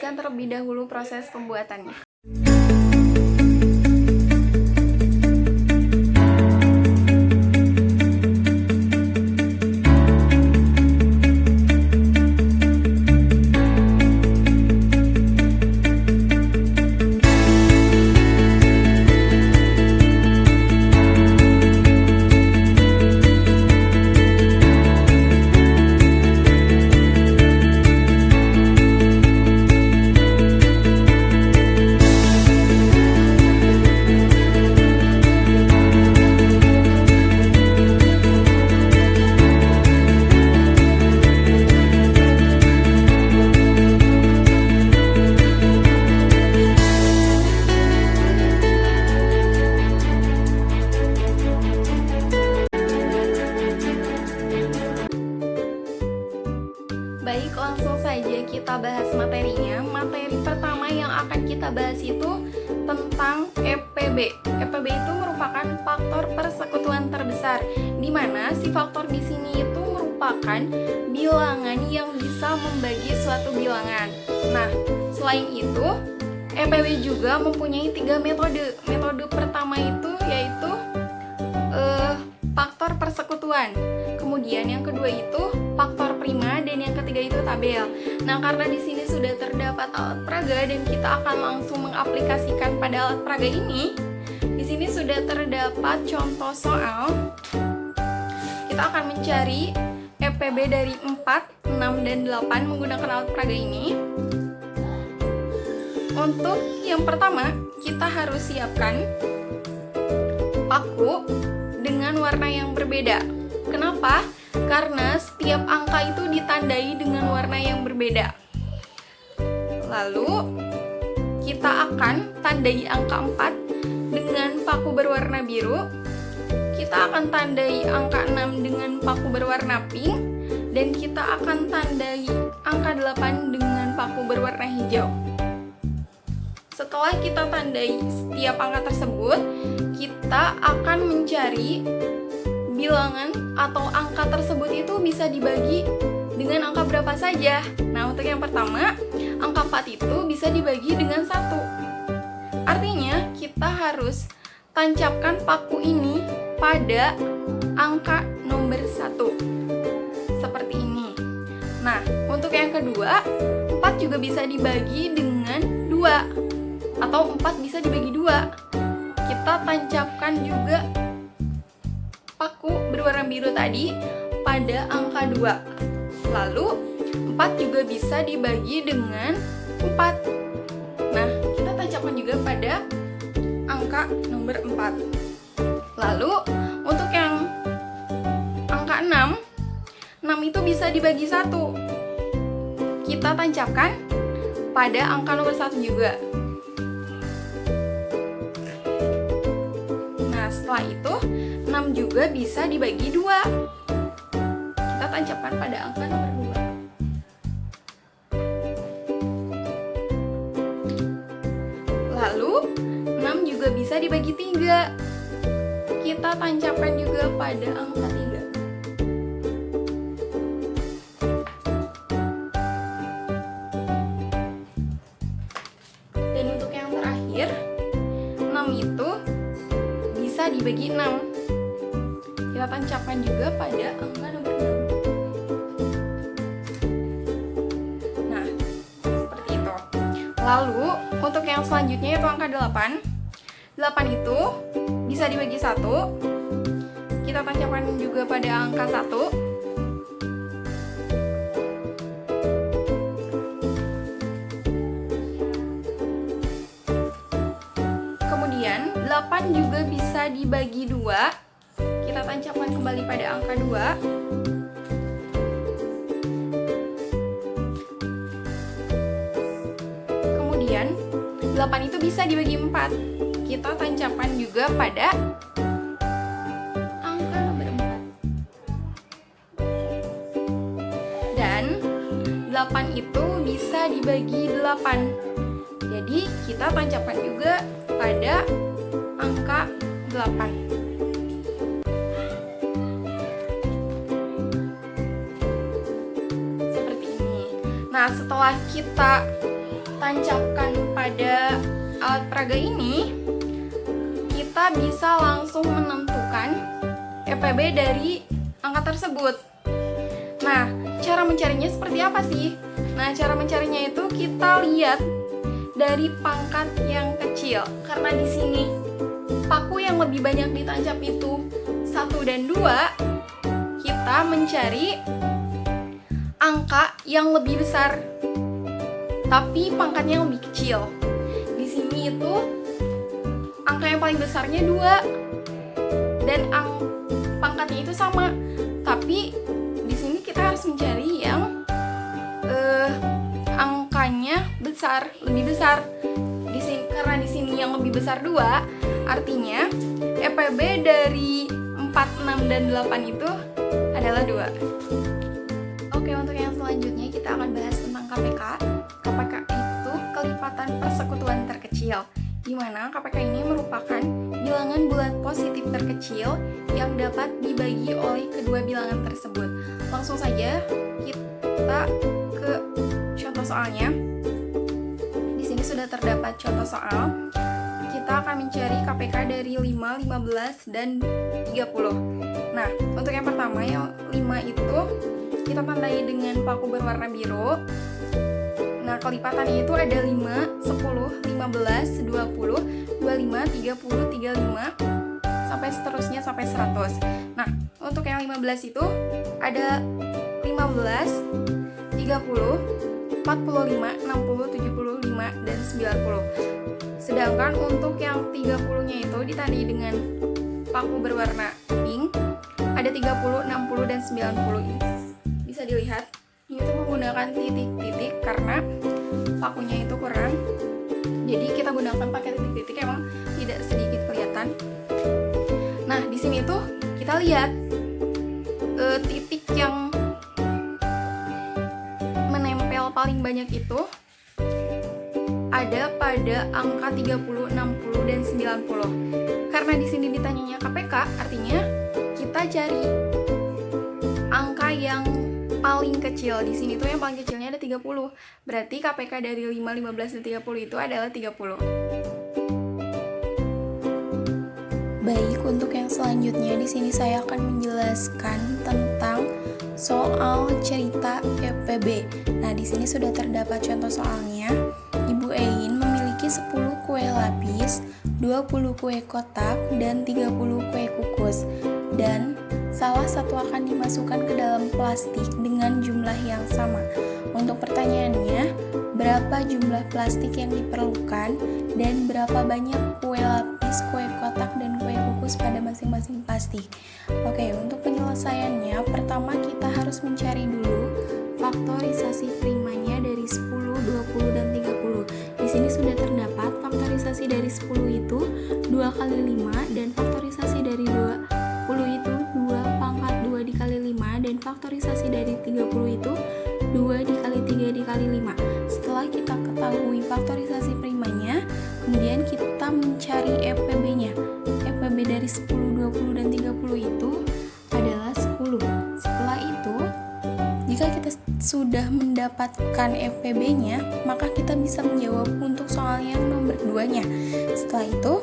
perhatikan terlebih dahulu proses pembuatannya. Baik, langsung saja kita bahas materinya. Materi pertama yang akan kita bahas itu tentang EPB. EPB itu merupakan faktor persekutuan terbesar, di mana si faktor di sini itu merupakan bilangan yang bisa membagi suatu bilangan. Nah, selain itu, EPB juga mempunyai 3 metode. Metode pertama itu yaitu faktor persekutuan. Kemudian yang kedua itu faktor prima dan yang ketiga itu tabel. Nah, karena di sini sudah terdapat alat peraga dan kita akan langsung mengaplikasikan pada alat peraga ini, di sini sudah terdapat contoh soal. Kita akan mencari EPB dari 4, 6, dan 8 menggunakan alat peraga ini. Untuk yang pertama, kita harus siapkan paku dengan warna yang berbeda. Kenapa? Karena setiap angka itu ditandai dengan warna yang berbeda. Lalu, kita akan tandai angka 4 dengan paku berwarna biru. Kita akan tandai angka 6 dengan paku berwarna pink. Dan kita akan tandai angka 8 dengan paku berwarna hijau. Setelah kita tandai setiap angka tersebut, kita akan mencari bilangan atau angka tersebut itu bisa dibagi dengan angka berapa saja. Nah, untuk yang pertama, angka 4 itu bisa dibagi dengan 1. Artinya, kita harus tancapkan paku ini pada angka nomor 1. Seperti ini. Nah, untuk yang kedua, 4 juga bisa dibagi dengan 2. Atau 4 bisa dibagi 2. Kita tancapkan juga paku berwarna biru tadi pada angka 2. Lalu 4 juga bisa dibagi dengan 4. Nah, kita tancapkan juga pada angka nomor 4. Lalu untuk yang angka 6 itu bisa dibagi 1. Kita tancapkan pada angka nomor 1 juga. Nah, setelah itu 6 juga bisa dibagi 2. Kita tancapkan pada angka nomor 2. Lalu 6 juga bisa dibagi 3. Kita tancapkan juga pada angka 3. Dan untuk yang terakhir, 6 itu bisa dibagi 6. Kita tancapkan juga pada angka nomor 6. Nah, seperti itu. Lalu, untuk yang selanjutnya yaitu angka 8. 8 itu bisa dibagi 1. Kita tancapkan juga pada angka 1. Kemudian, 8 juga bisa dibagi 2. Kita tancapkan kembali pada angka 2. Kemudian 8 itu bisa dibagi 4. Kita tancapkan juga pada angka nomor 4. Dan 8 itu bisa dibagi 8. Jadi kita tancapkan juga pada angka 8. Seperti ini. Nah, setelah kita tancapkan pada alat peraga ini, kita bisa langsung menentukan EPB dari angka tersebut. Nah, cara mencarinya seperti apa sih? Nah, cara mencarinya itu kita lihat dari pangkat yang kecil. Karena di sini paku yang lebih banyak ditancap itu 1 dan 2, kita mencari angka yang lebih besar tapi pangkatnya lebih kecil. Di sini itu angka yang paling besarnya 2 dan pangkatnya itu sama, tapi di sini kita harus mencari yang angkanya lebih besar. Di sini karena di sini yang lebih besar 2, artinya EPB dari 4, 6 dan 8 itu adalah 2. Oke, untuk yang selanjutnya kita akan bahas tentang KPK. KPK itu kelipatan persekutuan terkecil, di mana KPK ini merupakan bilangan bulat positif terkecil yang dapat dibagi oleh kedua bilangan tersebut. Langsung saja kita ke contoh soalnya. Di sini sudah terdapat contoh soal. Kita akan mencari KPK dari 5, 15, dan 30. Nah, untuk yang pertama, yang 5 itu kita tandai dengan paku berwarna biru. Nah, kelipatannya itu ada 5, 10, 15, 20, 25, 30, 35, sampai seterusnya sampai 100. Nah, untuk yang 15 itu ada 15, 30, 45, 60, 75, dan 90. Sedangkan untuk yang 30-nya itu ditandai dengan paku berwarna pink, ada 30, 60, dan 90. Ini bisa dilihat, ini tuh menggunakan titik-titik karena pakunya itu kurang. Jadi kita gunakan pakai titik-titik, emang tidak sedikit kelihatan. Nah, di sini tuh kita lihat titik yang menempel paling banyak itu ada pada angka 30, 60, dan 90. Karena di sini ditanyanya KPK, artinya kita cari angka yang paling kecil. Di sini tuh yang paling kecilnya ada 30. Berarti KPK dari 5, 15, dan 30 itu adalah 30. Baik, untuk yang selanjutnya di sini saya akan menjelaskan tentang soal cerita EPB. Nah, di sini sudah terdapat contoh soalnya. Ibu Ein memiliki 10 kue lapis, 20 kue kotak, dan 30 kue kukus. Dan salah satu akan dimasukkan ke dalam plastik dengan jumlah yang sama. Untuk pertanyaannya, berapa jumlah plastik yang diperlukan dan berapa banyak kue lapis, kue kotak, dan kue kukus pada masing-masing plastik? Oke, untuk penyelesaiannya, pertama kita harus mencari dulu faktorisasi primanya dari 10, 20, dan 30. Di sini sudah terdapat faktorisasi dari 10 itu 2 kali 5, dan faktorisasi dari 20 itu 2 pangkat 2 dikali 5, dan faktorisasi dari 30 itu 2 dikali 3 dikali 5. Setelah kita ketahui faktorisasi primanya, kemudian kita mencari EPB-nya. EPB dari 10, 20, dan 30 itu adalah 10. Setelah itu, jika kita sudah mendapatkan EPB-nya, maka kita bisa menjawab untuk soal yang nomor 2-nya. Setelah itu,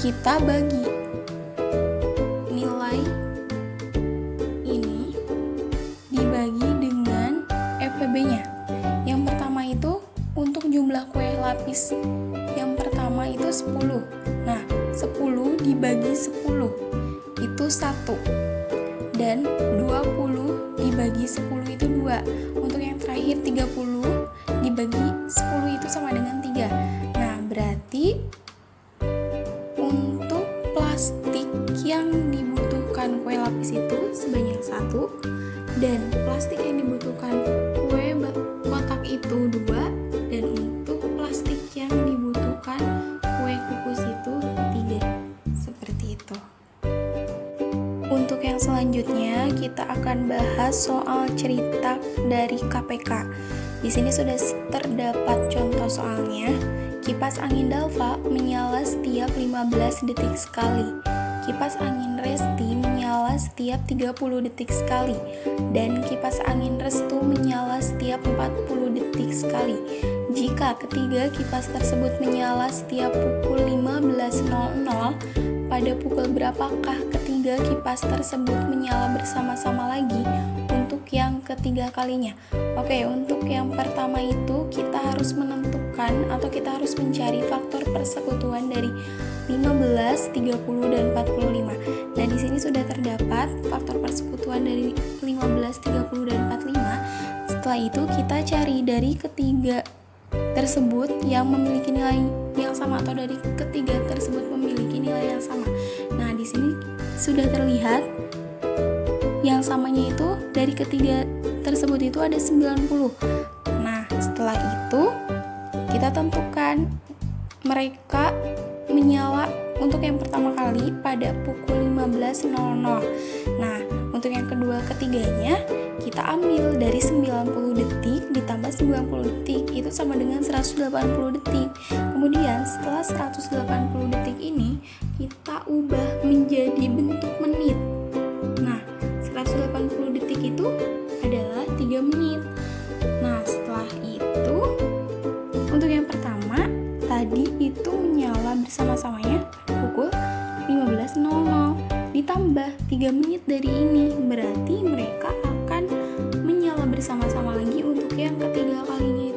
kita bagi nilai ini dibagi dengan EPB-nya. Yang pertama itu untuk jumlah kue lapis. Yang pertama itu 10. Nah, 10 dibagi 10 itu 1. Dan 20 dibagi 10 itu 2. Untuk yang terakhir 30 dibagi 10 itu sama dengan 3. Nah, berarti untuk plastik yang dibutuhkan kue lapis itu sebanyak 1, dan plastik yang dibutuhkan kue kotak itu 2, dan untuk plastik yang dibutuhkan kue kukus itu 3. Seperti itu. Untuk yang selanjutnya kita akan bahas soal cerita dari KPK. Di sini sudah terdapat contoh soalnya. Kipas angin Dalva menyala setiap 15 detik sekali. Kipas angin Resti menyala setiap 30 detik sekali. Dan kipas angin Restu menyala setiap 40 detik sekali. Jika ketiga kipas tersebut menyala setiap pukul 15.00, pada pukul berapakah ketiga kipas tersebut menyala bersama-sama lagi untuk yang ketiga kalinya? Oke, untuk yang pertama itu kita harus menentukan atau kita harus mencari faktor persekutuan dari 15, 30, dan 45. Nah, di sini sudah terdapat faktor persekutuan dari 15, 30, dan 45. Setelah itu kita cari dari ketiga tersebut yang memiliki nilai yang sama atau dari ketiga tersebut memiliki nilai yang sama. Nah, di sini sudah terlihat yang samanya itu dari ketiga tersebut itu ada 90. Nah, setelah itu kita tentukan mereka menyala untuk yang pertama kali pada pukul 15.00. Nah, untuk yang kedua ketiganya kita ambil dari 90 detik ditambah 90 detik itu sama dengan 180 detik. Kemudian setelah 180 detik ini kita ubah menjadi bentuk menit. Nah, 180 detik itu adalah 3 menit. Nah, setelah itu untuk yang pertama tadi itu menyala bersama-samanya pukul 15.00 ditambah 3 menit dari ini, berarti mereka akan menyala bersama-sama lagi untuk yang ketiga kalinya